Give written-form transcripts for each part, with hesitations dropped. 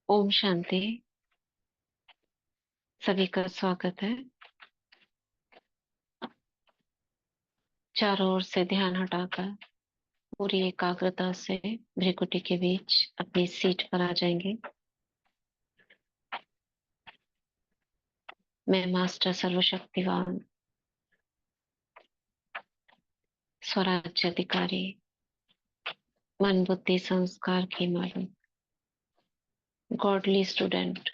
ओम शांति। सभी का स्वागत है। चारों ओर से ध्यान हटाकर पूरी एकाग्रता से भ्रिकुटी के बीच अपनी सीट पर आ जाएंगे। मैं मास्टर सर्वशक्तिवान स्वराज्य अधिकारी मन बुद्धि संस्कार की मालिक godly student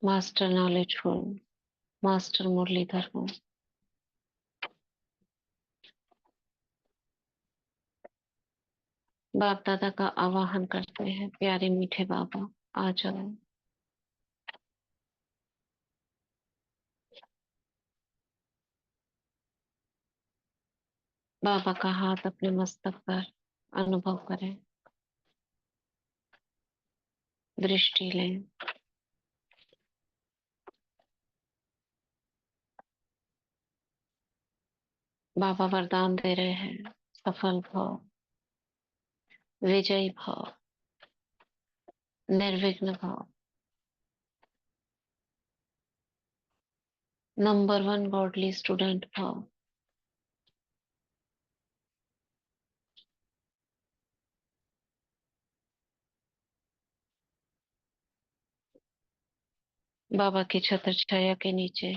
master knowledgeful master Murlidhar हूँ। बाप दादा का आवाहन करते हैं, प्यारे मीठे बाबा आ जाओ। बाबा का हाथ अपने मस्तक पर अनुभव करें, दृष्टि लें। बाबा वरदान दे रहे हैं, सफल भव, विजयी भव, निर्विघ्न भव, नंबर वन गॉडली स्टूडेंट भव। बाबा की छत्र छाया के नीचे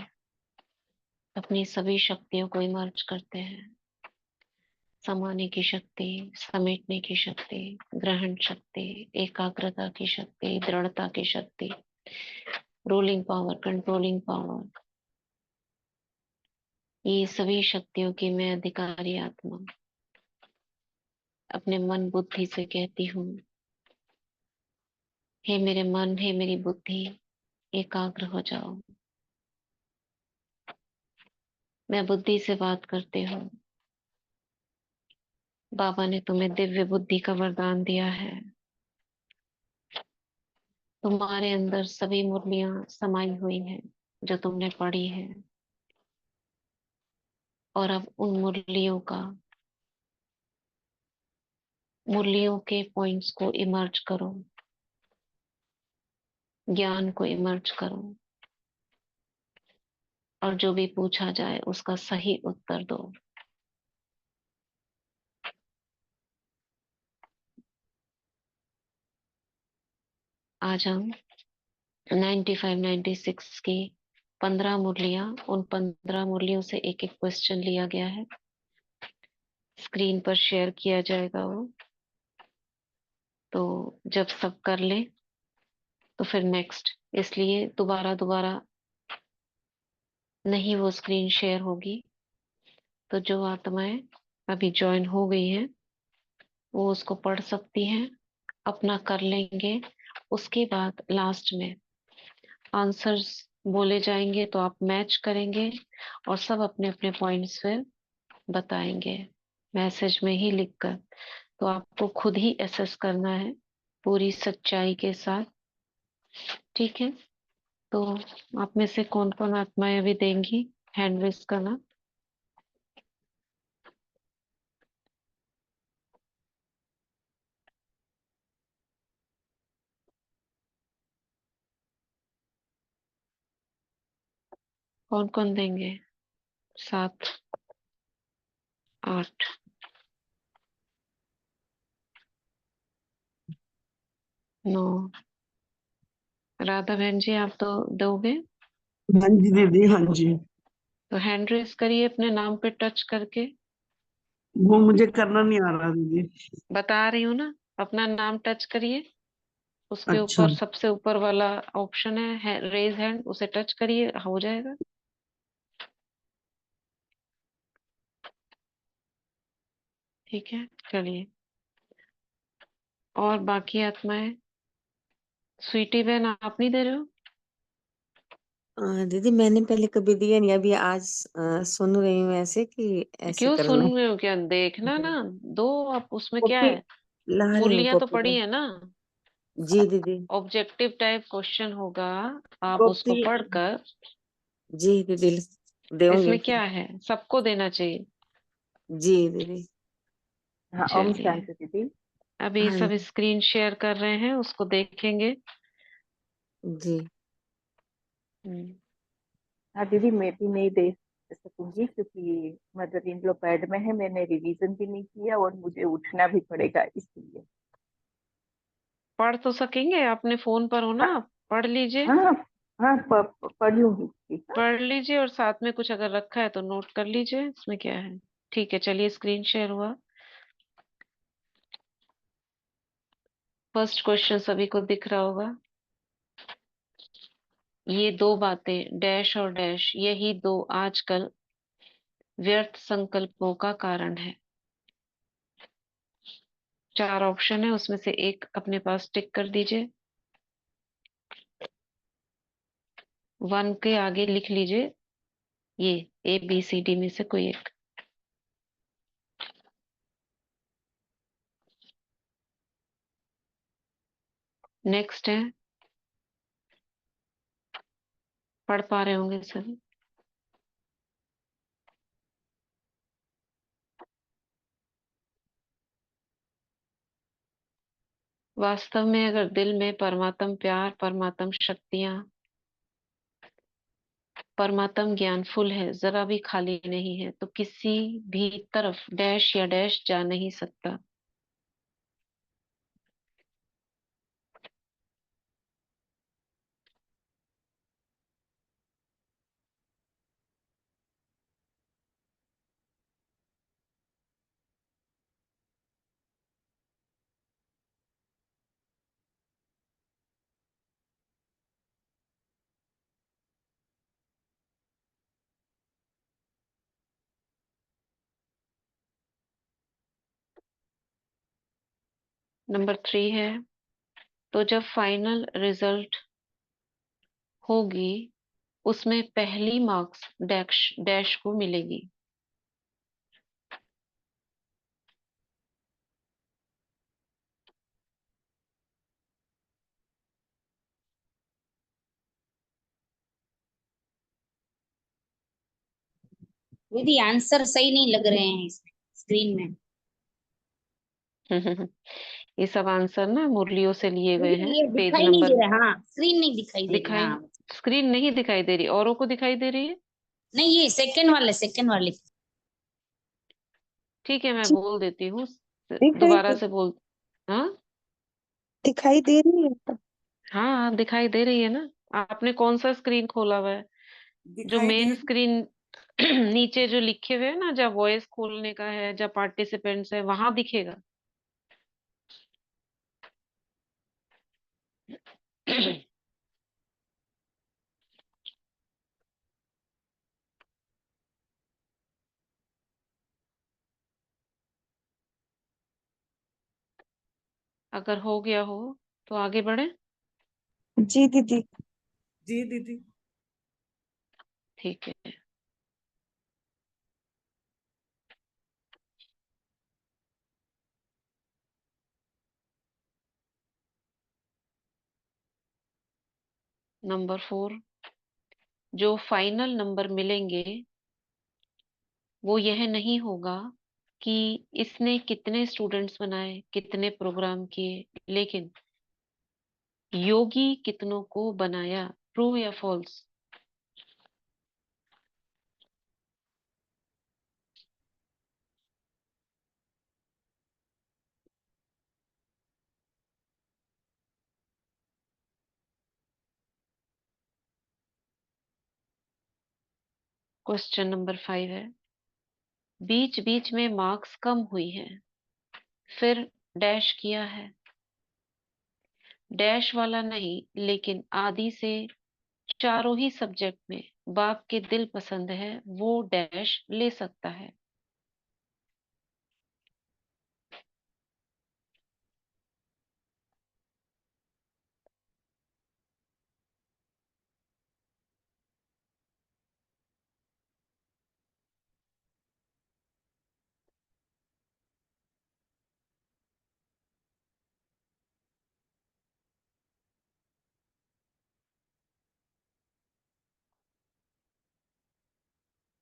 अपनी सभी शक्तियों को इमर्ज करते हैं। समाने की शक्ति, समेटने की शक्ति, ग्रहण शक्ति, एकाग्रता की शक्ति, दृढ़ता की शक्ति, रूलिंग पावर, कंट्रोलिंग पावर, ये सभी शक्तियों की मैं अधिकारी आत्मा अपने मन बुद्धि से कहती हूँ, हे मेरे मन, हे मेरी बुद्धि, एकाग्र हो जाओ। मैं बुद्धि से बात करती हूँ। बाबा ने तुम्हें दिव्य बुद्धि का वरदान दिया है। तुम्हारे अंदर सभी मुरलियां समाई हुई हैं जो तुमने पढ़ी है, और अब उन मुरलियों के पॉइंट्स को इमर्ज करो, ज्ञान को इमर्ज करो, और जो भी पूछा जाए उसका सही उत्तर दो। आज हम 95 96 की 15 मुरलियां, उन 15 मुरलियों से एक एक क्वेश्चन लिया गया है, स्क्रीन पर शेयर किया जाएगा वो। तो जब सब कर ले तो फिर नेक्स्ट, इसलिए दोबारा दोबारा नहीं वो स्क्रीन शेयर होगी। तो जो आत्माएं अभी ज्वाइन हो गई हैं वो उसको पढ़ सकती हैं, अपना कर लेंगे। उसके बाद लास्ट में आंसर्स बोले जाएंगे तो आप मैच करेंगे और सब अपने अपने पॉइंट्स फिर बताएंगे मैसेज में ही लिखकर। तो आपको खुद ही एसेस करना है पूरी सच्चाई के साथ। ठीक है, तो आप में से कौन कौन आत्माएं अभी देंगी, हैंड रेस करना। कौन कौन देंगे? 7, 8, 9। राधा बहन जी, आप तो दोगे? हाँ जी दीदी, हाँ जी। तो हैंड रेस करिए अपने नाम पे टच करके। वो मुझे करना नहीं आ रहा दीदी। बता रही हूँ ना, अपना नाम टच करिए, उसके अच्छा। ऊपर सबसे ऊपर वाला ऑप्शन है रेज हैंड, उसे टच करिए, हो जाएगा। ठीक है, चलिए। और बाकी आत्माएं, स्वीटी बहन आप नहीं दे रहे हो? दीदी मैंने पहले कभी दिया नहीं, अभी आज सुन रही हूँ ऐसे कि ऐसे क्यों करना सुन है। रहे हो, क्या देखना ना, दो। आप उसमें क्या कॉपी है, ला रही हूँ, मुरलियां तो कॉपी पढ़ी में। है ना। जी दीदी। ऑब्जेक्टिव टाइप क्वेश्चन होगा, आप उसको कॉपी। पढ़कर। जी दीदी, देऊंगी इसमें फिर। क्या है, सबको देना चाहिए। जी दीदी। हाँ, ओम चलिए, शांति दीदी। अभी हाँ सब स्क्रीन शेयर कर रहे हैं, उसको देखेंगे। जी। हम्म, हाँ दीदी, मैं भी नहीं दे सकूंगी क्योंकि मदर इन लॉ पैड में है, मैंने रिवीजन भी नहीं किया और मुझे उठना भी पड़ेगा इसलिए। पढ़ तो सकेंगे, अपने फोन पर हो ना, हाँ पढ़ लीजिए। हाँ हाँ। हाँ, पढ़ लूंगी ठीक, हाँ। पढ़ लीजिए और साथ में कुछ अगर रखा है तो नोट कर लीजिए, इसमें क्या है। ठीक है, चलिए स्क्रीन शेयर हुआ। फर्स्ट क्वेश्चन सभी को दिख रहा होगा। ये दो बातें डैश और डैश, यही दो आजकल व्यर्थ संकल्पों का कारण है। चार ऑप्शन है, उसमें से एक अपने पास टिक कर दीजिए। वन के आगे लिख लीजिए ये ABCD में से कोई एक। नेक्स्ट है, पढ़ पा रहे होंगे सभी। वास्तव में अगर दिल में परमात्म प्यार, परमात्म शक्तियां, परमात्म ज्ञान फुल है, जरा भी खाली नहीं है, तो किसी भी तरफ डैश या डैश जा नहीं सकता। नंबर 3 है, तो जब फाइनल रिजल्ट होगी उसमें पहली मार्क्स डैश डैश को मिलेगी। दीदी आंसर सही नहीं लग रहे हैं इसमें स्क्रीन में। ये सब आंसर ना मुरलियों से लिए गए दीदी हैं। ये पेज दिखाई नहीं नंबर दे रहा, हाँ स्क्रीन नहीं दिखाई दे रही, दिखाई, हाँ। स्क्रीन नहीं दिखाई दे रही, औरों को दिखाई दे रही है। नहीं ये सेकंड वाले। ठीक है, मैं जी, बोल देती हूँ, दिखाई दोबारा दे से बोल। हाँ दिखाई दे रही है। हाँ हाँ, दिखाई दे रही है ना। आपने कौन सा स्क्रीन खोला हुआ है? जो दिखाई दे मेन स्क्रीन नीचे जो लिखे हुए है ना, जहाँ वॉइस खोलने का है, जहाँ पार्टिसिपेंट्स है, वहां दिखेगा। अगर हो गया हो तो आगे बढ़े। जी दीदी। जी दीदी। ठीक है, नंबर 4, जो फाइनल नंबर मिलेंगे वो यह नहीं होगा कि इसने कितने स्टूडेंट्स बनाए, कितने प्रोग्राम किए, लेकिन योगी कितनों को बनाया। ट्रू या फॉल्स? क्वेश्चन नंबर 5 है, बीच बीच में मार्क्स कम हुई है, फिर डैश किया है। डैश वाला नहीं, लेकिन आदि से चारों ही सब्जेक्ट में बाप के दिल पसंद है, वो डैश ले सकता है।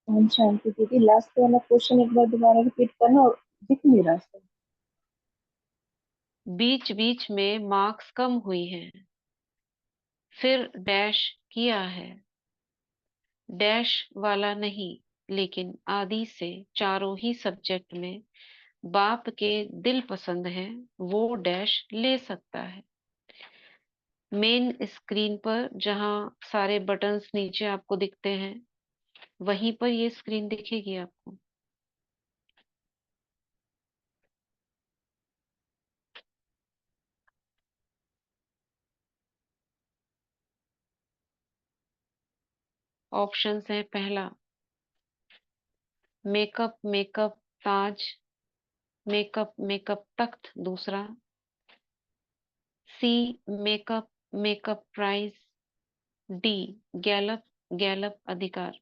हाँ शांति दीदी, लास्ट वाला क्वेश्चन एक बार दोबारा रिपीट करना, और दिख नहीं रहा सर। बीच बीच में मार्क्स कम हुई हैं, फिर डैश किया है। डैश वाला नहीं, लेकिन आदि से चारों ही सब्जेक्ट में बाप के दिल पसंद है, वो डैश ले सकता है। मेन स्क्रीन पर जहां सारे बटन्स नीचे आपको दिखते हैं, वहीं पर ये स्क्रीन दिखेगी आपको। ऑप्शंस है, पहला मेकअप मेकअप ताज, मेकअप मेकअप तख्त, दूसरा सी मेकअप मेकअप प्राइज, डी गैलप गैलप अधिकार।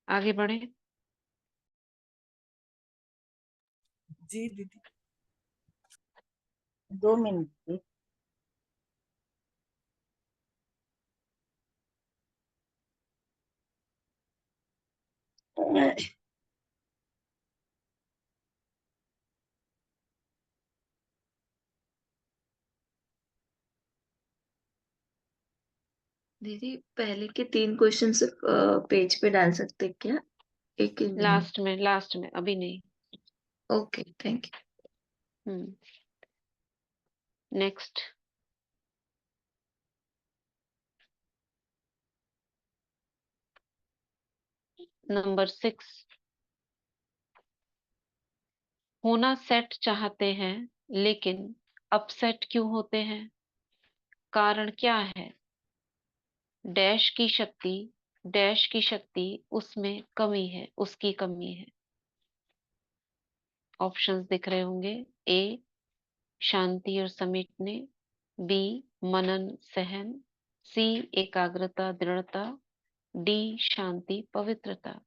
आगे बढ़े। जी दीदी। 2 मिनट। दीदी पहले के 3 क्वेश्चन सिर्फ पेज पे डाल सकते हैं क्या? एक ही लास्ट में अभी नहीं। Okay, thank you. Next. Number 6, होना सेट चाहते हैं लेकिन अपसेट क्यों होते हैं? कारण क्या है? डैश की शक्ति, डैश की शक्ति उसमें कमी है, उसकी कमी है। ऑप्शंस दिख रहे होंगे। ए शांति और समेटने, बी मनन सहन, सी एकाग्रता दृढ़ता, डी शांति पवित्रता।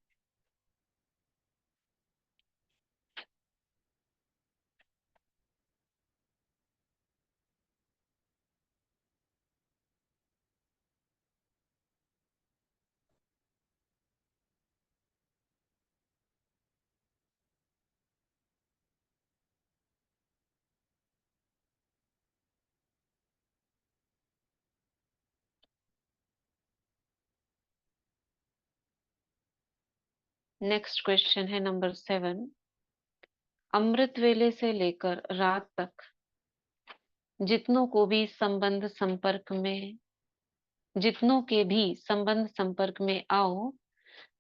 नेक्स्ट क्वेश्चन है नंबर 7, अमृत वेले से लेकर रात तक जितनों को भी संबंध संपर्क में, जितनों के भी संबंध संपर्क में आओ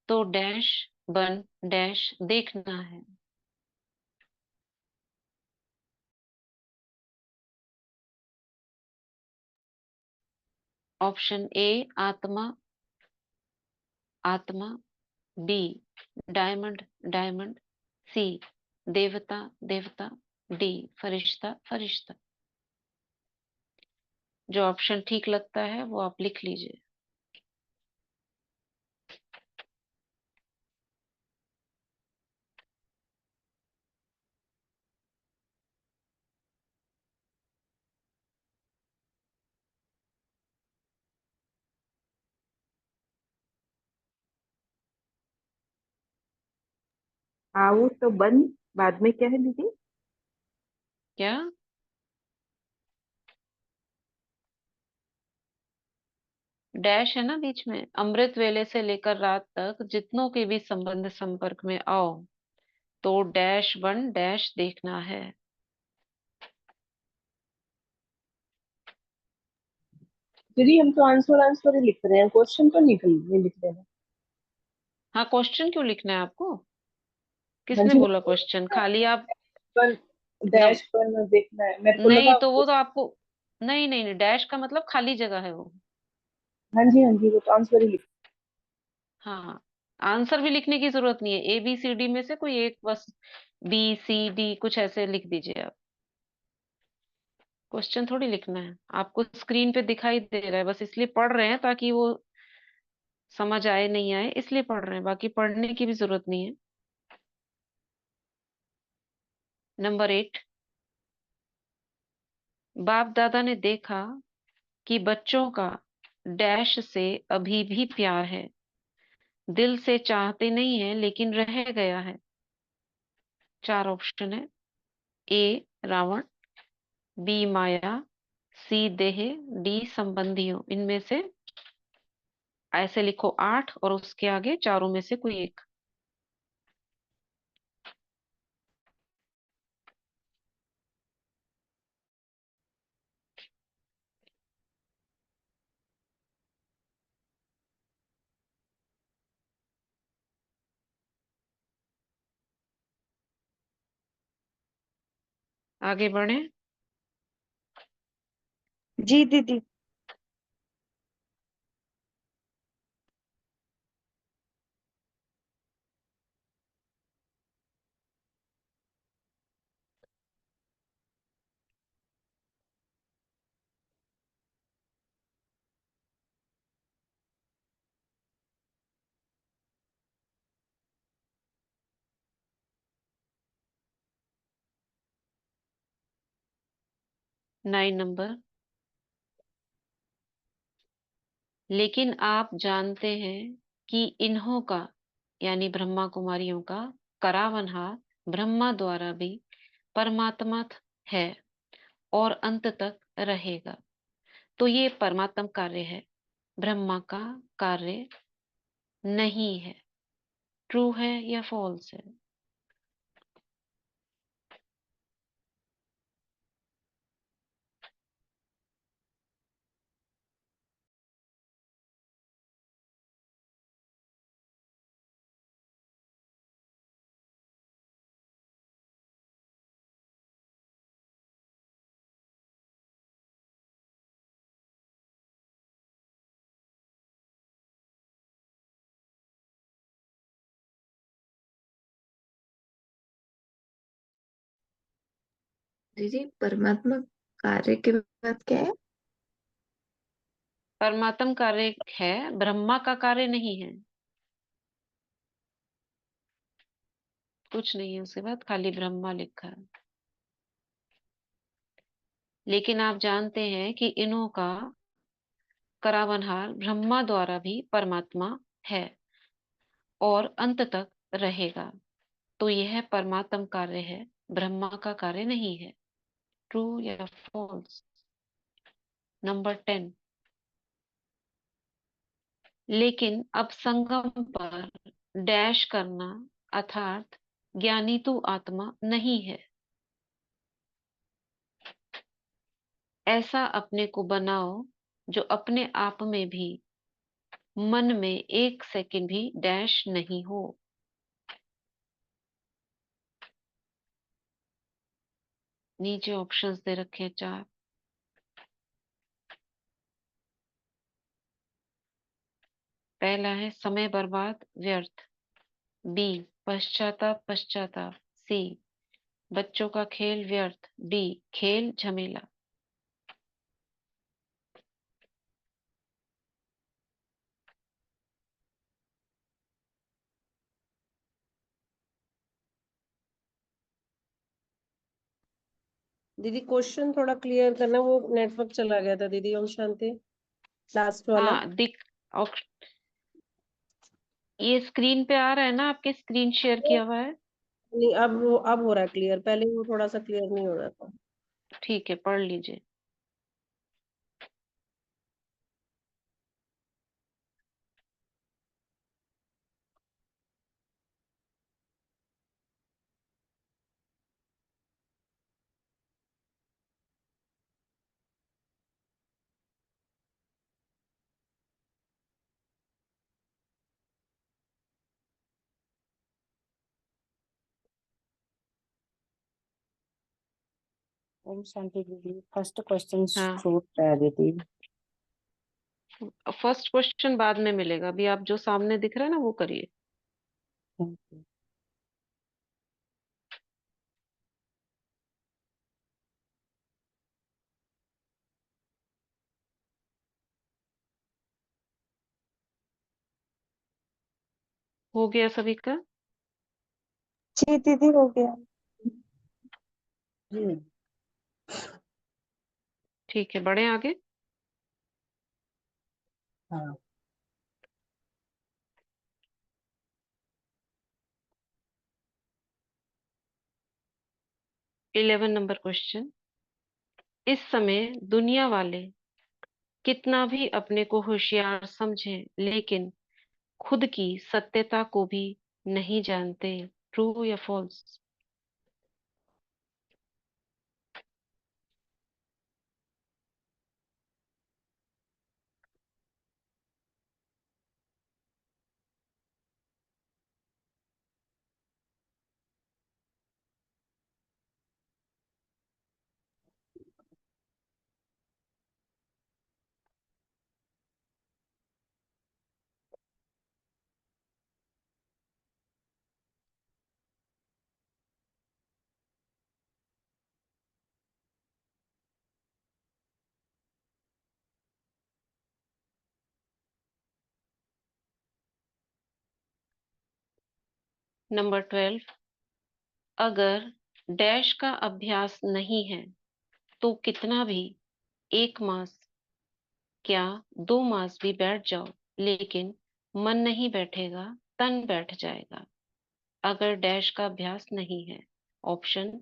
तो डैश बन डैश देखना है। ऑप्शन ए आत्मा, आत्मा, बी डायमंड डायमंड, सी देवता देवता, डी फरिश्ता फरिश्ता। जो ऑप्शन ठीक लगता है वो आप लिख लीजिए। आओ तो बन, बाद में क्या है दीदी? क्या? डैश है ना बीच में, अमृत वेले से लेकर रात तक जितनों के भी संबंध संपर्क में आओ तो डैश बन डैश देखना है। दीदी हम तो आंसर आंसर ही लिख रहे हैं, क्वेश्चन तो नहीं लिख रहे हैं। हाँ, क्वेश्चन क्यों लिखना है आपको? हाँ किसने जी, बोला क्वेश्चन? खाली आप पर नम, डैश पर देखना है मेरे को नहीं लगा। तो वो तो आपको, नहीं नहीं नहीं, डैश का मतलब खाली जगह है वो। हाँ जी वो तो आंसर ही लिख। हाँ, आंसर भी लिखने की जरूरत नहीं है, ए बी सी डी में से कोई एक बस, बी सी डी कुछ ऐसे लिख दीजिए आप। क्वेश्चन थोड़ी लिखना है, आपको स्क्रीन पे दिखाई दे रहा है, बस इसलिए पढ़ रहे हैं ताकि वो समझ आए नहीं आए इसलिए पढ़ रहे हैं, बाकी पढ़ने की भी जरूरत नहीं है। नंबर 8, बाप दादा ने देखा कि बच्चों का डैश से अभी भी प्यार है, दिल से चाहते नहीं है लेकिन रह गया है। चार ऑप्शन है। ए रावण, बी माया, सी देह, डी संबंधियों। इनमें से ऐसे लिखो 8 और उसके आगे चारों में से कोई एक। आगे बढ़े। जी दीदी। 9 नंबर। लेकिन आप जानते हैं कि इन्हों का, यानी ब्रह्मा कुमारियों का करावनहार ब्रह्मा द्वारा भी परमात्मा है और अंत तक रहेगा। तो ये परमात्म कार्य है, ब्रह्मा का कार्य नहीं है। ट्रू है या फॉल्स है? दीदी परमात्मा कार्य के बाद क्या है? परमात्म कार्य है, ब्रह्मा का कार्य नहीं है। कुछ नहीं है उसके बाद, खाली ब्रह्मा लिखा है। लेकिन आप जानते हैं कि इन्हों का करावनहार ब्रह्मा द्वारा भी परमात्मा है और अंत तक रहेगा। तो यह परमात्म कार्य है, ब्रह्मा का कार्य नहीं है। ट्रू या फॉल्स? नंबर 10। लेकिन अब संगम पर डैश करना अर्थात ज्ञानी तो आत्मा नहीं है। ऐसा अपने को बनाओ जो अपने आप में भी, मन में एक सेकंड भी डैश नहीं हो। नीचे ऑप्शंस दे रखे हैं 4। पहला है समय बर्बाद व्यर्थ, बी पश्चाताप पश्चाताप, सी बच्चों का खेल व्यर्थ, डी खेल झमेला। दीदी क्वेश्चन थोड़ा क्लियर करना, वो नेटवर्क चला गया था दीदी। ओम शांति, लास्ट वाला। हाँ दिख। और ये स्क्रीन पे आ रहा है ना, आपके स्क्रीन शेयर किया हुआ है। नहीं, अब हो रहा है क्लियर, पहले वो थोड़ा सा क्लियर नहीं हो रहा था। ठीक है, पढ़ लीजिए। ओम शांति दीदी, फर्स्ट क्वेश्चन हाँ, छूट रहा है दीदी। फर्स्ट क्वेश्चन बाद में मिलेगा, अभी आप जो सामने दिख रहा है ना वो करिए। हो गया सभी का? जी दीदी, हो गया। जी। ठीक है, बढ़े आगे। हाँ। 11 नंबर क्वेश्चन। इस समय दुनिया वाले कितना भी अपने को होशियार समझें, लेकिन खुद की सत्यता को भी नहीं जानते। ट्रू या फॉल्स? नंबर 12। अगर डैश का अभ्यास नहीं है तो कितना भी 1 मास क्या 2 मास भी बैठ जाओ, लेकिन मन नहीं बैठेगा, तन बैठ जाएगा। अगर डैश का अभ्यास नहीं है। ऑप्शन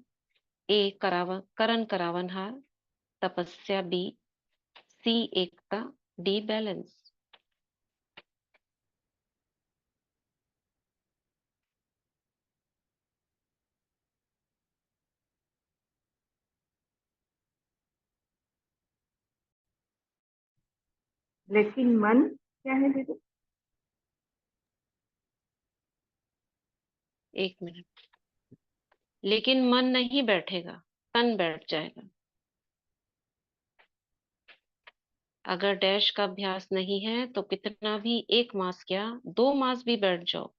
ए करण करावनहार, तपस्या बी, सी एकता, डी बैलेंस। लेकिन मन क्या है दीदी? 1 मिनट। लेकिन मन नहीं बैठेगा, तन बैठ जाएगा। अगर डैश का अभ्यास नहीं है तो कितना भी 1 मास क्या 2 मास भी बैठ जाओ,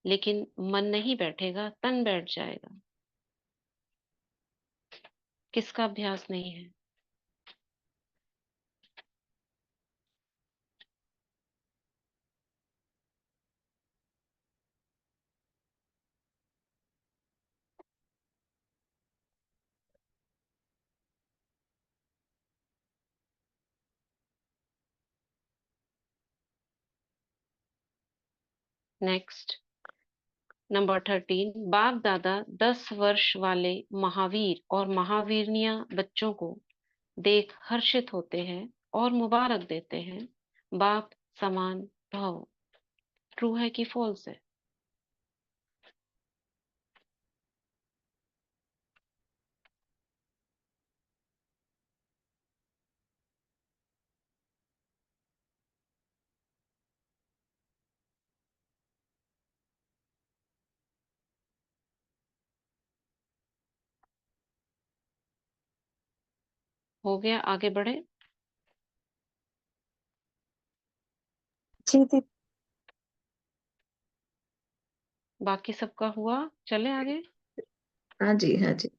लेकिन मन नहीं बैठेगा, तन बैठ जाएगा। किसका अभ्यास नहीं है? Next, number 13। बाप दादा 10 वर्ष वाले महावीर और महावीरनिया बच्चों को देख हर्षित होते हैं और मुबारक देते हैं। बाप समान भव। ट्रू है कि फॉल्स है? हो गया, आगे बढ़े। जी दीदी। बाकी सबका हुआ, चले आगे। हाँ जी, हाँ जी।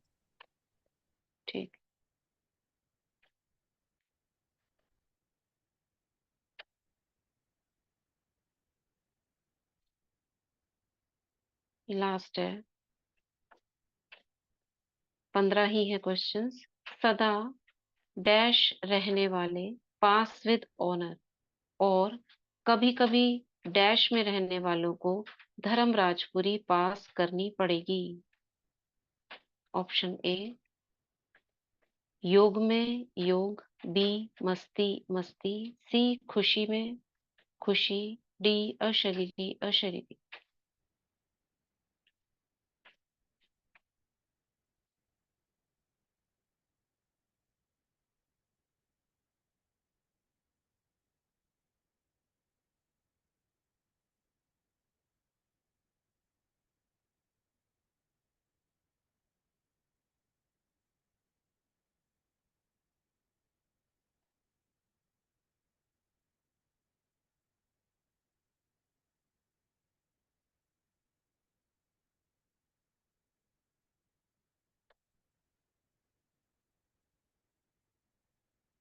ठीक। लास्ट है, 15 ही है क्वेश्चंस। सदा डैश रहने वाले पास विद ऑनर और कभी कभी डैश में रहने वालों को धर्मराजपुरी पास करनी पड़ेगी। ऑप्शन ए योग में योग, बी मस्ती मस्ती, सी खुशी में खुशी, डी अशरीरी अशरीरी।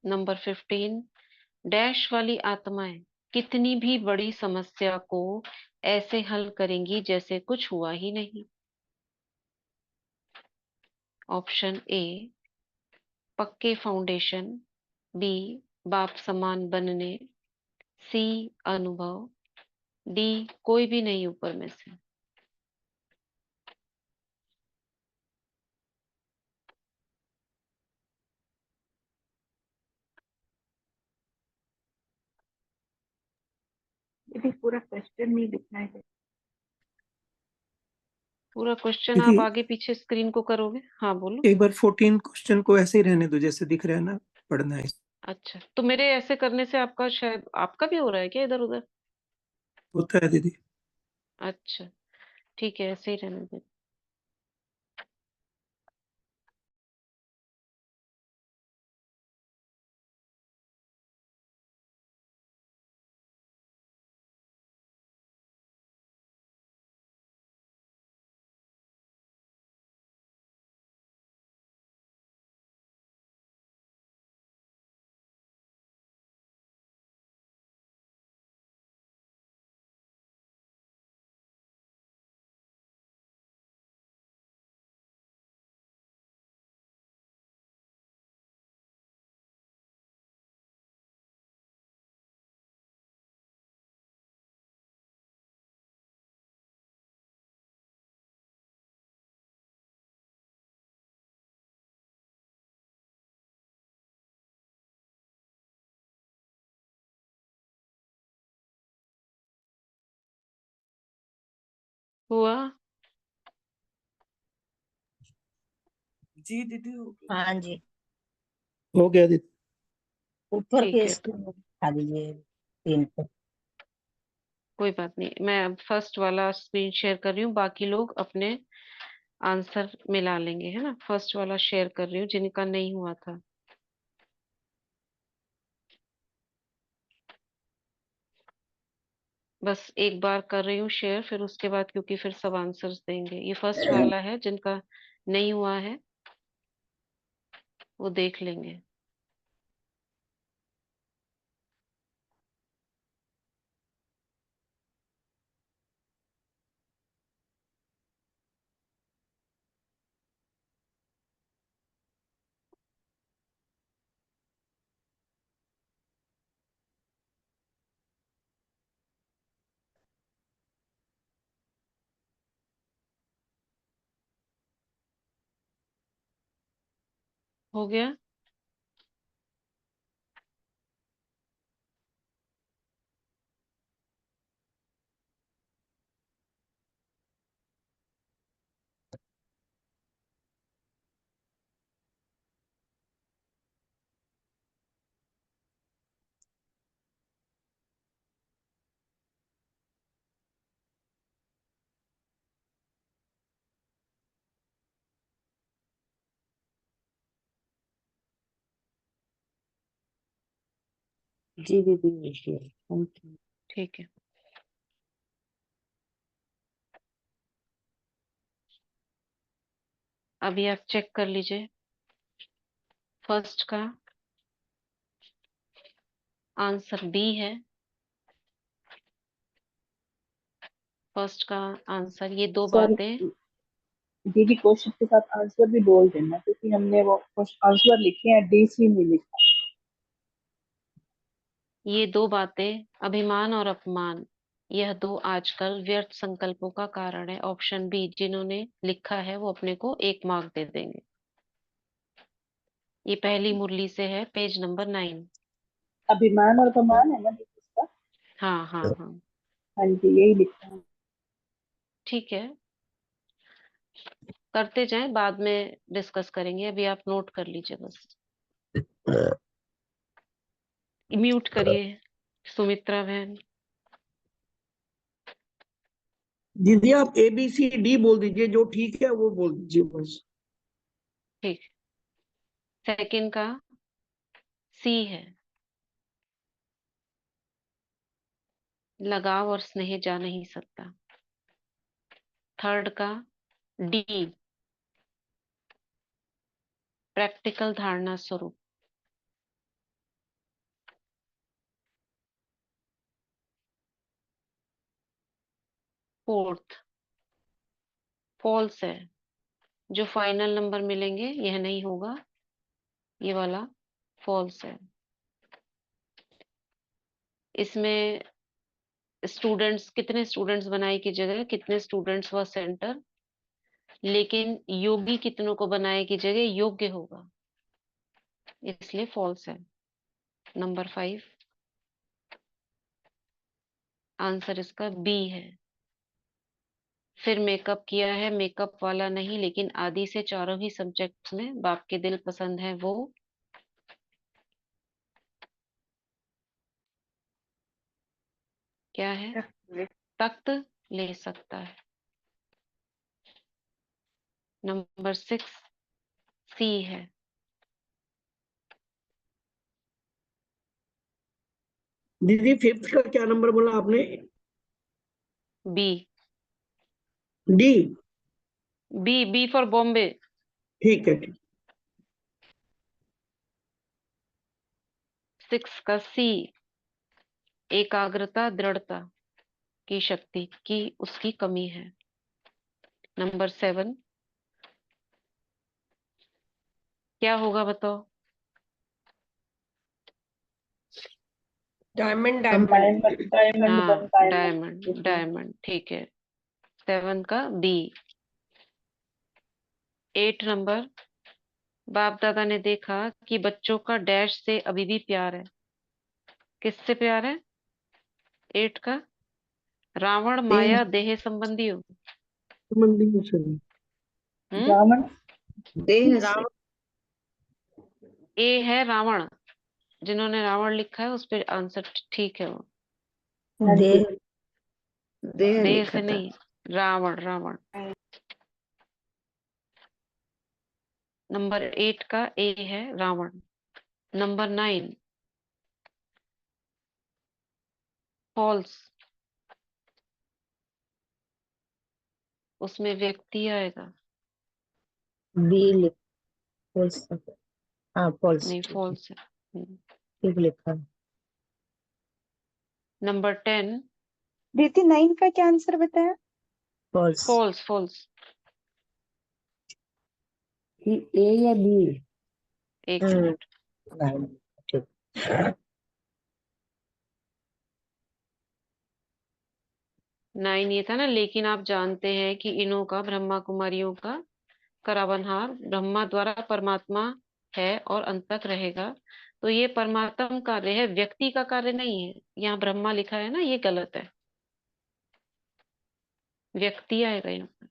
नंबर 15। डैश वाली आत्माएं कितनी भी बड़ी समस्या को ऐसे हल करेंगी जैसे कुछ हुआ ही नहीं। ऑप्शन ए पक्के फाउंडेशन, बी बाप समान बनने, सी अनुभव, डी कोई भी नहीं ऊपर में से। आंटी पूरा क्वेश्चन नहीं लिखना है। पूरा क्वेश्चन आप दीदी आगे पीछे स्क्रीन को करोगे? हाँ बोलो। एक बार 14 क्वेश्चन को ऐसे ही रहने दो जैसे दिख रहा है ना, पढ़ना है। अच्छा, तो मेरे ऐसे करने से आपका शायद आपका भी हो रहा है क्या इधर उधर? होता है दीदी। अच्छा, ठीक है, ऐसे ही रहने दे। हुआ? जी दीदी। हाँ जी, हो गया दीदी। ऊपर ठीक के है, स्क्रीन में दिखा दीजिए 3 पे। कोई बात नहीं, मैं अब फर्स्ट वाला स्क्रीन शेयर कर रही हूँ, बाकी लोग अपने आंसर मिला लेंगे, है ना। फर्स्ट वाला शेयर कर रही हूँ जिनका नहीं हुआ था। बस एक बार कर रही हूँ शेयर, फिर उसके बाद क्योंकि फिर सब आंसर्स देंगे। ये फर्स्ट वाला है, जिनका नहीं हुआ है वो देख लेंगे। हो गया? जी दीदी, थैंक यू। ठीक है, अभी आप चेक कर लीजिए। फर्स्ट का आंसर बी है। फर्स्ट का आंसर, ये दो सर बातें। दीदी क्वेश्चन के साथ आंसर भी बोल देना, क्योंकि हमने वो आंसर लिखे हैं, डीसी नहीं लिखा। ये दो बातें, अभिमान और अपमान, यह दो आजकल व्यर्थ संकल्पों का कारण है। ऑप्शन बी, जिन्होंने लिखा है वो अपने को 1 मार्क दे देंगे। ये पहली मुरली से है, पेज नंबर 9। अभिमान और अपमान है ना दीदी इसका? हाँ हाँ हाँ, हाँ जी, यही लिखा है। ठीक है, करते जाएं, बाद में डिस्कस करेंगे। अभी आप नोट कर लीजिए बस। म्यूट करिए सुमित्रा बहन। दीदी आप ABCD बोल दीजिए, जो ठीक है वो बोल दीजिए बस। ठीक, सेकंड का सी है, लगाव और स्नेह जा नहीं सकता। थर्ड का डी, प्रैक्टिकल धारणा स्वरूप। फोर्थ फॉल्स है, जो फाइनल नंबर मिलेंगे यह नहीं होगा, ये वाला फॉल्स है। इसमें स्टूडेंट्स, कितने स्टूडेंट्स बनाए की जगह कितने स्टूडेंट्स व सेंटर, लेकिन योगी कितनों को बनाए की जगह योग्य होगा, इसलिए फॉल्स है। नंबर 5। आंसर इसका बी है। फिर मेकअप किया है, मेकअप वाला नहीं, लेकिन आदि से चारों ही सब्जेक्ट्स में बाप के दिल पसंद है वो क्या है? तख्त ले सकता है। नंबर 6 सी है। दीदी फिफ्थ का क्या नंबर बोला आपने? B. D. B, B for Bombay. ठीक है, ठीक। 6 का सी, एकाग्रता दृढ़ता की शक्ति की उसकी कमी है। नंबर 7 क्या होगा बताओ? डायमंड डायमंड डायमंड हाँ, बनता है डायमंड डायमंड, ठीक है। 7 का बी। 8 नंबर, बाप दादा ने देखा कि बच्चों का डैश से अभी भी प्यार है। किससे प्यार है? 8 का रावण माया देह संबंधी हो। मंदिर से नहीं। हम्म। रावण देह से रावण ए है रावण, जिन्होंने रावण लिखा है उस पे आंसर ठीक है वो। हाँ जी। देह देह देह लिखा से था। नहीं, रावण रावण। नंबर 8 का ए है रावण। नंबर 9 फॉल्स, उसमें व्यक्ति आएगा। बी लिख फॉल्स। हाँ फॉल्स, नहीं, ठीक है, फॉल्स है। ठीक लिखा। नंबर 10 दीदी 9 का क्या आंसर बताया? फॉल्स। False false. ए या बी? एक मिनट। नहीं, ठीक। 9 ये था ना, लेकिन आप जानते हैं कि इन्हों का, ब्रह्मा कुमारियों का करावनहार ब्रह्मा द्वारा परमात्मा है और अंत तक रहेगा। तो ये परमात्म कार्य है, व्यक्ति का कार्य नहीं है। यहाँ ब्रह्मा लिखा है ना, ये गलत है। व्यक्ति आएगा यहाँ पर।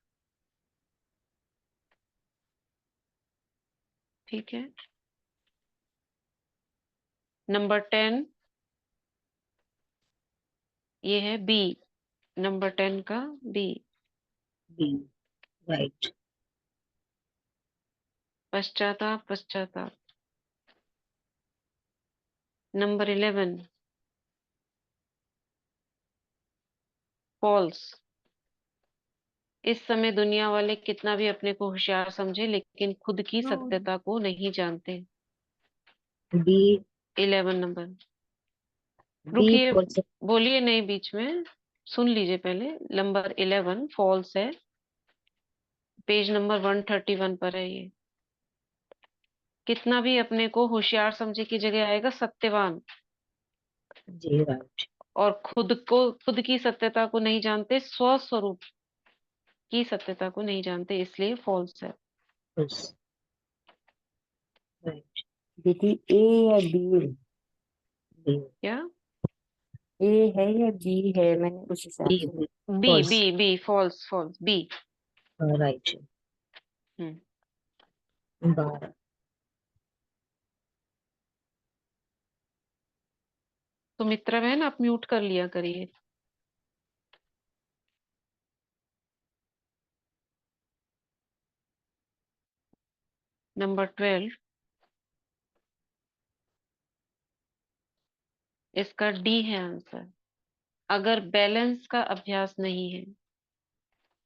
ठीक है। नंबर 10 ये है बी। नंबर 10 का बी। B, right. पश्चाताप पश्चाताप। Number 11 false. इस समय दुनिया वाले कितना भी अपने को होशियार समझे, लेकिन खुद की सत्यता को नहीं जानते। बी। 11 नंबर। बी रुकिए, फॉल्स। बोलिए नहीं बीच में, सुन लीजिए पहले। नंबर 11 फॉल्स है। पेज नंबर 131 पर है ये। कितना भी अपने को होशियार समझे की जगह आएगा सत्यवान। जी राइट। और खुद की सत्यता को नहीं जानते, स्वस्वरूप की सत्यता को नहीं जानते, इसलिए फॉल्स है। False, right. दीदी ए या बी? बी। क्या? ए है या बी है, मैंने उस हिसाब से। B false, B B false false B. Right. Hmm. 12। तो मित्रा बहन, आप म्यूट कर लिया करिए। नंबर 12 इसका डी है आंसर। अगर बैलेंस का अभ्यास नहीं है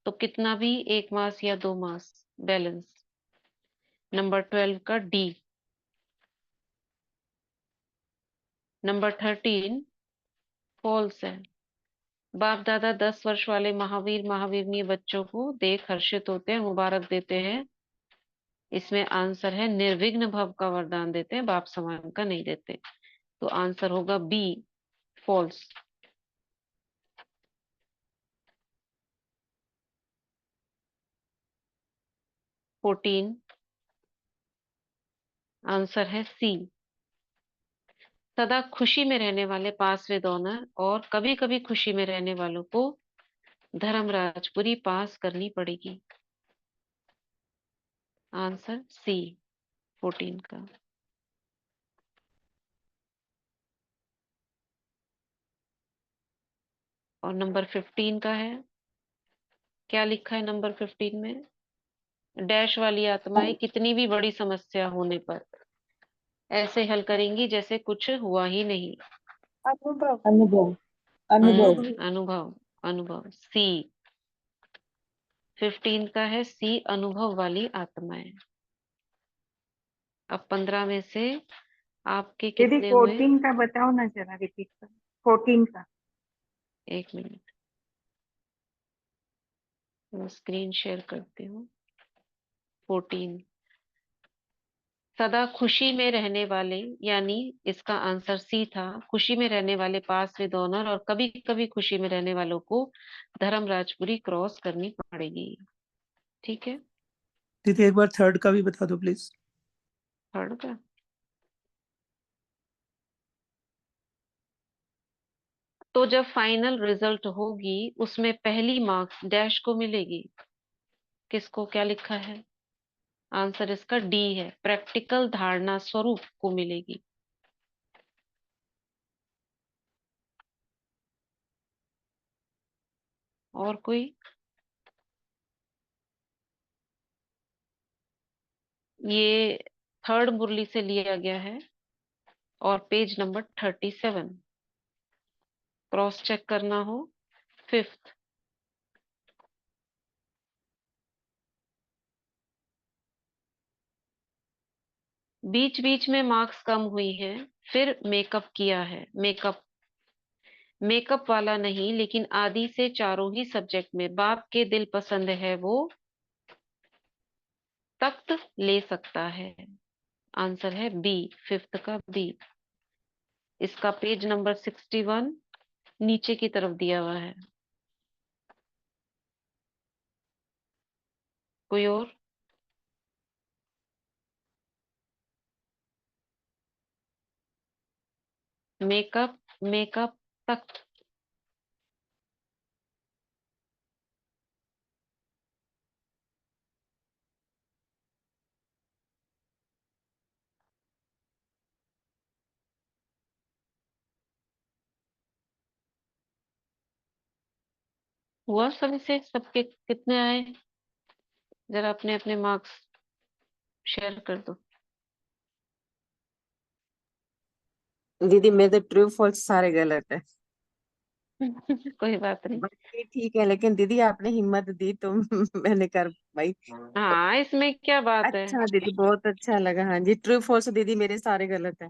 तो कितना भी 1 मास या 2 मास बैलेंस। नंबर 12 का डी। नंबर 13 फॉल्स है। बाप दादा 10 वर्ष वाले महावीर महावीरनी बच्चों को देख हर्षित होते हैं, मुबारक देते हैं। इसमें आंसर है निर्विघ्न भव का वरदान देते हैं, बाप समान का नहीं देते। तो आंसर होगा बी फॉल्स। फोर्टीन आंसर है सी सदा खुशी में रहने वाले पास विद ऑनर और कभी कभी खुशी में रहने वालों को धर्मराजपुरी पास करनी पड़ेगी। आंसर सी 14 का। और नंबर 15 का है, क्या लिखा है नंबर 15 में? डैश वाली आत्माएं कितनी भी बड़ी समस्या होने पर ऐसे हल करेंगी जैसे कुछ हुआ ही नहीं। अनुभव। अनुभव। अनुभव। अनुभव। अनुभव सी 15 का है, सी अनुभव वाली आत्माएं। अब 15 में से आपके दीदी कितने हुए? 14 का बताओ ना, जरा रिपीट कर। 14 का। एक मिनट, मैं स्क्रीन शेयर करती हूँ। 14 सदा खुशी में रहने वाले, यानी इसका आंसर सी था, खुशी में रहने वाले पास विद ऑनर और कभी कभी खुशी में रहने वालों को धर्मराजपुरी क्रॉस करनी पड़ेगी। ठीक है। दीदी एक बार थर्ड का भी बता दो प्लीज। थर्ड का तो जब फाइनल रिजल्ट होगी उसमें पहली मार्क्स डैश को मिलेगी। किसको, क्या लिखा है? आंसर इसका डी है, प्रैक्टिकल धारणा स्वरूप को मिलेगी। और कोई? ये थर्ड मुरली से लिया गया है और पेज नंबर 37, क्रॉस चेक करना हो। फिफ्थ, बीच बीच में मार्क्स कम हुई है, फिर मेकअप किया है। मेकअप मेकअप वाला नहीं, लेकिन आदि से चारों ही सब्जेक्ट में बाप के दिल पसंद है वो तख्त ले सकता है। आंसर है बी, फिफ्थ का बी। इसका पेज नंबर 61 नीचे की तरफ दिया हुआ है। कोई और? मेकअप, मेकअप तख्त। हुआ सभी से? सबके कितने आए? जरा अपने अपने मार्क्स शेयर कर दो। दीदी मेरे तो ट्रू फॉल्स सारे गलत है। कोई बात नहीं। बाकी ठीक है, लेकिन दीदी आपने हिम्मत दी तो मैंने कर भाई। हाँ, इसमें क्या बात है? अच्छा दीदी, बहुत अच्छा लगा। हाँ जी, ट्रू फॉल्स दीदी मेरे सारे गलत है।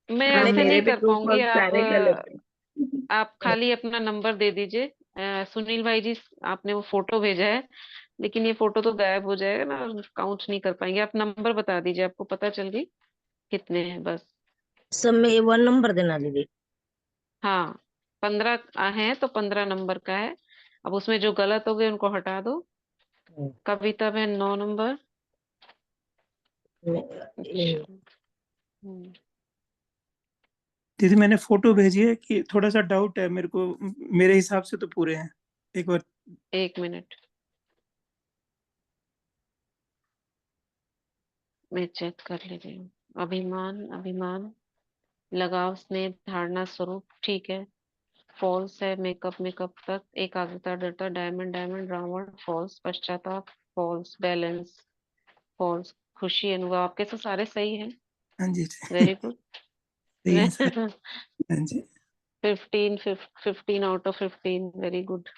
मैं हाँ, ऐसे मेरे नहीं भी कर ट्रू पाऊंगी। फॉल्स सारे गलत है। आप खाली अपना नंबर दे दीजिए। सुनील भाई जी, आपने वो फोटो भेजा है, लेकिन ये फोटो तो गायब हो जाएगा ना, काउंट नहीं कर पाएंगे। आप नंबर बता दीजिए, आपको पता चल गई कितने हैं बस। सब में 1 नंबर देना दीदी। हाँ, 15 हैं तो 15 नंबर का है। अब उसमें जो गलत हो गए उनको हटा दो। कविता बहन 9 नंबर। अच्छा। हम्म, दीदी मैंने फोटो भेजी है कि थोड़ा सा डाउट है मेरे को, मेरे हिसाब से तो पूरे हैं। एक बार। एक मिनट, मैं चेक कर ले रही हूँ। अभिमान, अभिमान, लगाव, स्नेह, धारणा, स्वरूप, ठीक है। फॉल्स है, मेकअप, मेकअप तक, एकाग्रता, डरता, डायमंड, डायमंड, रावण, फॉल्स, पश्चाताप, फॉल्स, बैलेंस, फॉल्स, खुशी, अनुभव, आपके तो सारे सही हैं। हाँ जी। Very good. सही है सर। हाँ जी। 15 आउट ऑफ 15, वेरी गुड।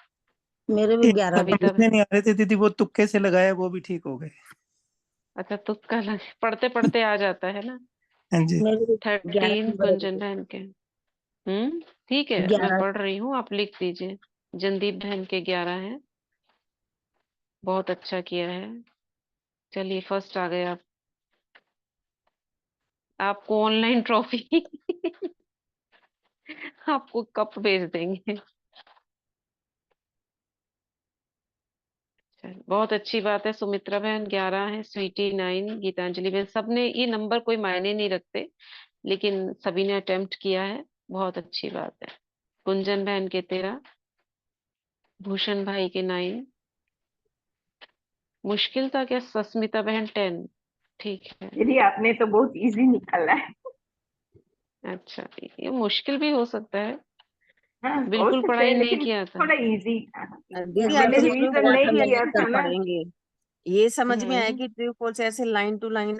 मेरे भी एक 11 नंबर कविता, लिखने नहीं आ रहे थे दीदी, वो तुक्के से लगाया, वो भी ठीक हो गए। अच्छा तुक्का लगे, पढ़ते पढ़ते आ जाता है ना। हाँ जी। मेरे भी 11 13 नंबर है कुंजन दीदी। बहन के। ठीक है, मैं 11। पढ़ रही हूँ, आप लिख दीजिए। जनदीप बहन के 11 हैं। बहुत अच्छा किया है। चलिए, फर्स्ट आ गए आप। आपको ऑनलाइन ट्रॉफी आपको कप भेज देंगे। चल, बहुत अच्छी बात है। सुमित्रा बहन 11 है, स्वीटी 9, गीतांजलि बहन, सबने ये नंबर कोई मायने नहीं रखते। लेकिन सभी ने अटेम्प्ट किया है, बहुत अच्छी बात है। कुंजन बहन के 13, भूषण भाई के 9, मुश्किल था क्या सस्मिता बहन 10? ठीक है। दीदी आपने तो बहुत इजी निकाला है। अच्छा, ये मुश्किल भी हो सकता है, हाँ हो बिल्कुल सकता पढ़ाई है नहीं लेकिन किया था। थोड़ा इजी था। दीदी मैंने आपने जो ट्रू रिवीजन फॉल्स नहीं वाला किया आंसर था ना। पढ़ेंगे, ये समझ में आया हम्म। कि ट्रू फॉल्स ऐसे लाइन टू लाइन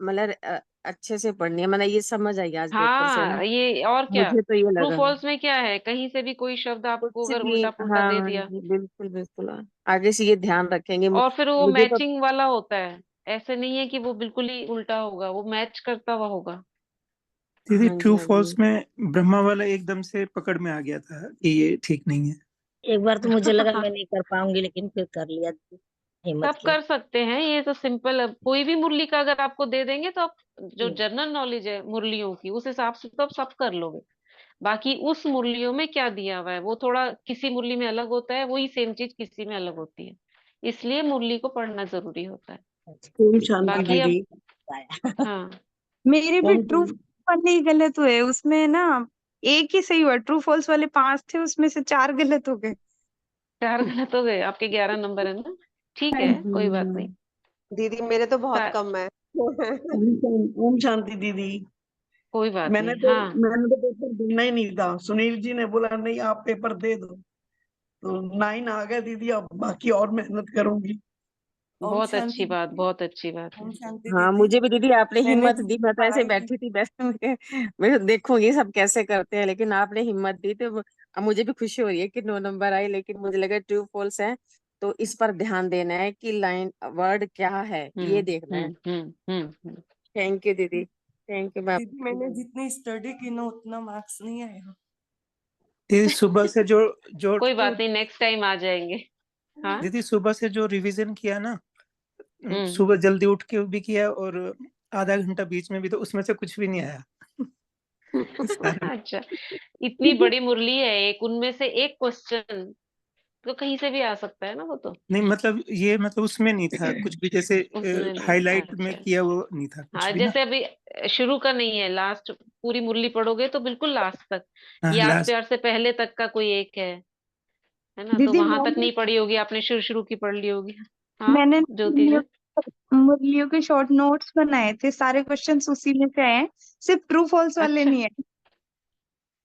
मतलब अच्छे से पढ़नी है, मतलब ये समझ आई आज पेपर से ना, हाँ, ये और क्या, मुझे तो ये ट्रू लगा। फॉल्स में क्या है, कहीं से भी कोई शब्द आपको कुछ अगर भी, उल्टा पुल्टा दे हाँ दिया, जी बिल्कुल बिल्कुल, आगे से ये ध्यान रखेंगे। और फिर वो मुझे तो मैचिंग वाला होता है, ऐसे नहीं है कि वो बिल्कुल ही उल्टा होगा, वो मैच करता हुआ होगा। दीदी हाँ जी ट्रू हाँ फॉल्स जी। में ब्रह्मा वाला एकदम से पकड़ में आ गया था कि ये ठीक नहीं है। एक बार तो मुझे लगा मैं नहीं कर पाऊंगी, लेकिन फिर कर लिया, हिम्मत सब की। कर सकते हैं, ये तो सिंपल है। कोई भी मुरली का अगर आपको दे देंगे तो आप जो हम्म। जनरल नॉलेज है मुरलियों की, उस हिसाब से तो आप सब कर लोगे। बाकी उस मुरलियों में क्या दिया हुआ है वो थोड़ा किसी मुरली में अलग होता है, वही सेम चीज किसी में अलग होती है, इसलिए मुरली को पढ़ना जरूरी होता है। ओम शांति बाकी अब, दीदी। हाँ, मेरे भी ओम ट्रू वाले ही गलत हुए उसमें ना। एक ही सही हुआ, ट्रू फॉल्स वाले 5 थे उसमें से 4 गलत हो गए। 4 गलत हो गए, आपके 11 नंबर है ना, ठीक हाँ है, जी। कोई बात नहीं। दीदी मेरे तो बहुत सा- कम है। ओम शांति दीदी। कोई बात मैंने नहीं, तो हाँ। मैंने तो पेपर देना ही नहीं था, सुनील जी ने बोला नहीं आप पेपर दे दो, तो 9 आ गए दीदी, अब बाकी और मेहनत करूंगी। ओम बहुत अच्छी शांति बात, दीदी। बहुत अच्छी बात है। ओम शांति हाँ दीदी। मुझे भी दीदी आपने मैंने हिम्मत दी, मैं तो ऐसे ही पढ़ाई की। बैठी थी बैठ मैं देखूंगी सब कैसे करते हैं, लेकिन आपने हिम्मत दी तो अब मुझे भी खुशी हो रही है कि 9 नंबर आए, लेकिन मुझे लगा ट्रू फॉल्स है तो इस पर ध्यान देना है कि लाइन वर्ड क्या है ये देखना है। हम्म। थैंक यू दीदी, थैंक यू मैम। दीदी मैंने जितनी स्टडी की ना उतना मार्क्स नहीं आया। दीदी सुबह से जो जो कोई बात नहीं, नेक्स्ट टाइम आ जाएंगे। हाँ। दीदी सुबह से जो रिवीजन किया ना, हम्म। सुबह जल्दी उठ के भी किया और आधा घंटा बीच में भी, तो उसमें से कुछ भी नहीं आया। सारे अच्छा, इतनी बड़ी मुरली है एक, उनमें से एक क्वेश्चन तो कहीं से भी आ सकता है ना, वो तो। नहीं, मतलब ये मतलब उसमें नहीं था कुछ भी, जैसे उसमें नहीं, हाईलाइट में अच्छा। किया वो नहीं था कुछ हाँ, भी ना। जैसे अभी शुरू का नहीं है, लास्ट पूरी मुरली पढ़ोगे तो बिल्कुल लास्ट तक, हाँ याद लास्ट। प्यार से पहले तक का कोई एक है ना, तो दीदी वहां तक मैंने नहीं पढ़ी होगी आपने, शुरू शुरू की पढ़ ली होगी। हाँ, मैंने ज्योति जी। मुरलियों के शॉर्ट नोट्स बनाए थे, सारे क्वेश्चंस उसी में से हैं, सिर्फ ट्रू फॉल्स वाले अच्छा, नहीं है।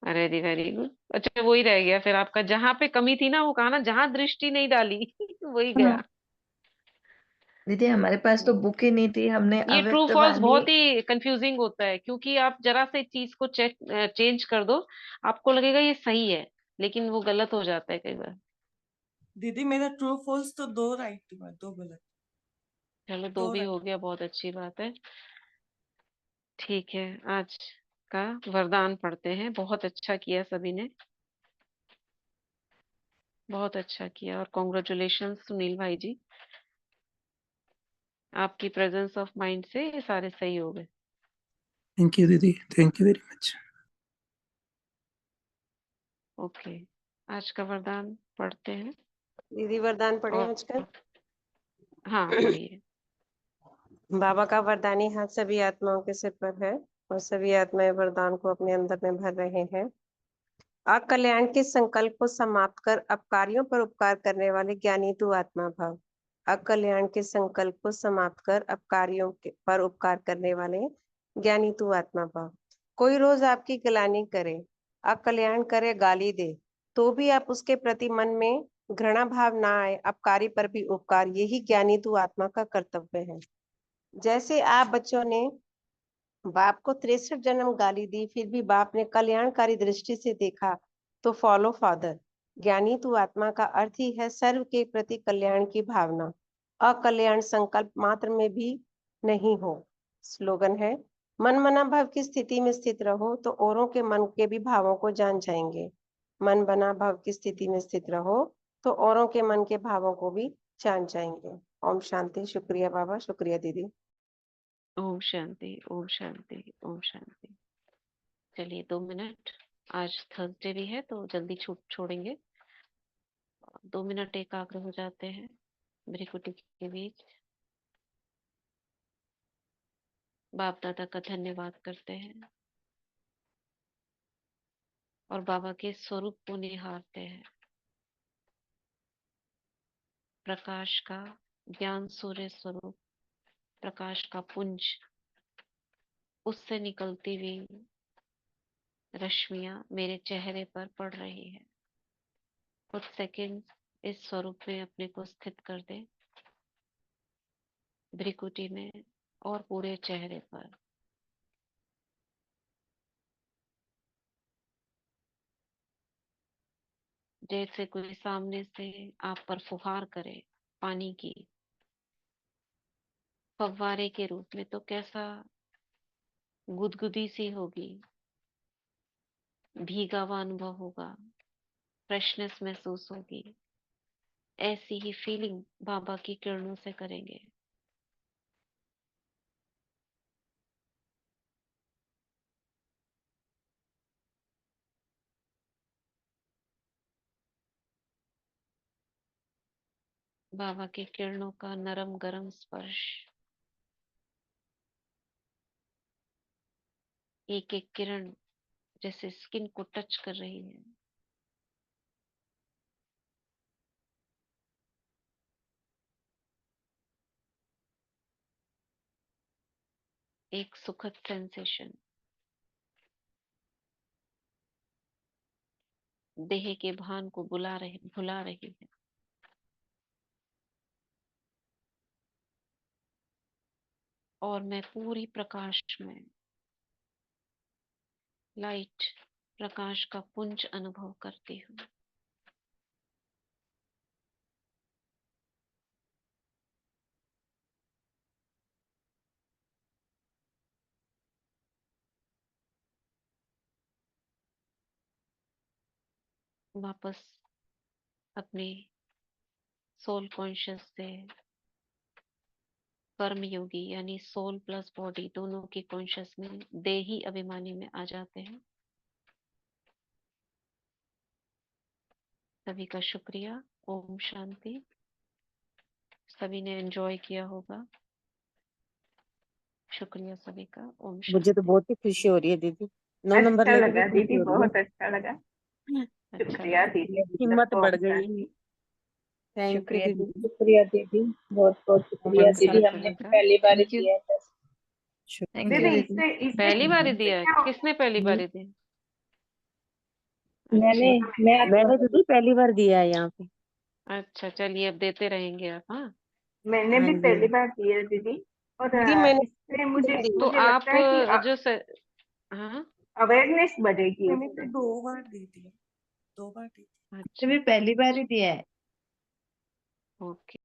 अरे दी वेरी गुड। अच्छा, वही रह गया फिर आपका, जहां पे कमी थी ना, वो कहा ना, जहां दृष्टि नहीं डाली वही हाँ। गया। दीदी हमारे पास तो बुक ही नहीं थी, हमने ये ट्रू अव्यक्त फॉल्स वाणी। बहुत ही कंफ्यूजिंग होता है, क्योंकि आप जरा से चीज को चेंज कर दो, आपको लगेगा ये सही है, लेकिन वो गलत हो जाता है कई बार। दीदी मेरा ट्रू फॉल्स तो 2 राइट हुआ, 2 गलत। चलो, 2 2 भी राइट। हो गया, बहुत अच्छी बात है। ठीक है, आज का वरदान पढ़ते हैं। बहुत अच्छा किया सभी ने, बहुत अच्छा किया, और कॉन्ग्रेचुलेशन सुनील भाई जी, आपकी प्रेजेंस ऑफ माइंड से ये सारे सही हो गए। थैंक यू दीदी, thank you very much. Okay, आज का वरदान पढ़ते हैं। दीदी वरदान पढ़े और आज का। हाँ, पढ़िए। बाबा का वरदानी हाथ सभी आत्माओं के सिर पर है और सभी आत्माएं वरदान को अपने अंदर में भर रहे हैं। अकल्याण के संकल्प को समाप्त कर अपकारियों पर उपकार करने वाले ज्ञानी तू आत्मा भव। अकल्याण के संकल्प को समाप्त कर अपकारियों पर उपकार करने वाले ज्ञानी तू आत्मा भव। कोई रोज आपकी गिलानी करे, अकल्याण करे, गाली दे, तो भी आप उसके प्रति मन में घृणा भाव ना आए, अपकारी पर भी उपकार, यही ज्ञानी तू आत्मा का कर्तव्य है। जैसे आप बच्चों ने बाप को 63 जन्म गाली दी, फिर भी बाप ने कल्याणकारी दृष्टि से देखा, तो फॉलो फादर। ज्ञानी तू आत्मा का अर्थ ही है सर्व के प्रति कल्याण की भावना, अकल्याण संकल्प मात्र में भी नहीं हो। स्लोगन है, मन मना भाव की स्थिति में स्थित रहो तो औरों के मन के भी भावों को जान जाएंगे। मन बना भाव की स्थिति में स्थित रहो तो औरों के मन के भावों को भी जान जाएंगे। ओम शांति। शुक्रिया बाबा, शुक्रिया दीदी। ओम शांति, ओम शांति, ओम शांति। चलिए 2 मिनट, आज थर्सडे भी है तो जल्दी छोड़ेंगे। 2 मिनट एकाग्र हो जाते हैं भ्रिकुटी के बीच, बाप दादा का धन्यवाद करते हैं। और बाबा के स्वरूप को निहारते हैं। प्रकाश का ज्ञान सूर्य स्वरूप, प्रकाश का पुंज, उससे निकलती हुई रश्मियां मेरे चेहरे पर पड़ रही है। कुछ सेकंड इस स्वरूप में अपने को स्थित कर दे, भ्रिकुटी में और पूरे चेहरे पर। जैसे कोई सामने से आप पर फुहार करे पानी की, फव्वारे के रूप में, तो कैसा गुदगुदी सी होगी, भीगा हुआ अनुभव होगा, फ्रेशनेस महसूस होगी। ऐसी ही फीलिंग बाबा की किरणों से करेंगे। बाबा की किरणों का नरम गरम स्पर्श, एक एक किरण जैसे स्किन को टच कर रही है। एक सुखद सेंसेशन देह के भान को भुला रही है। और मैं पूरी प्रकाश में लाइट प्रकाश का पुंज अनुभव करती हूँ। वापस अपने सोल कॉन्शियस से कर्म योगी यानी सोल प्लस बॉडी दोनों की कॉन्शियस में देही अभिमानी में आ जाते हैं। सभी का शुक्रिया। ओम शांति। सभी ने एंजॉय किया होगा। शुक्रिया सभी का। ओम मुझे तो शांति। बहुत ही खुशी हो रही है दीदी, 9 नंबर अच्छा लेके भी लगा खुशी दीदी, हो रही बहुत अच्छा लगा। है। अच्छा शुक्रिया लगा। दीदी। हिम्मत बढ़ गई। शांति। थैंक यू शुक्रिया दीदी। दीदी, शुक्रिया दीदी, बहुत बहुत शुक्रिया नमस्कार दीदी। हमने सभी तो का। पहली बार ही थैंक यू। दिया था थैंक दीदी। यू दीदी। इससे इससे पहली बार इससे दिया है? क्या किसने पहली बार दी? मैंने अच्छा मैंने दीदी पहली बार दिया है यहाँ पे। अच्छा, चलिए अब देते रहेंगे आप। हाँ, मैंने हाँ भी जी। पहली बार दिया दीदी। और दीदी मैंने इससे मुझे तो मुझे आप लगता है कि जो हाँ, अवेयरनेस बढ़ेगी मैंने इससे। तो 2 बार दी थी, 2 बार दी थी। अच्छा, मैंने पहली बार ही दिया है। ओके।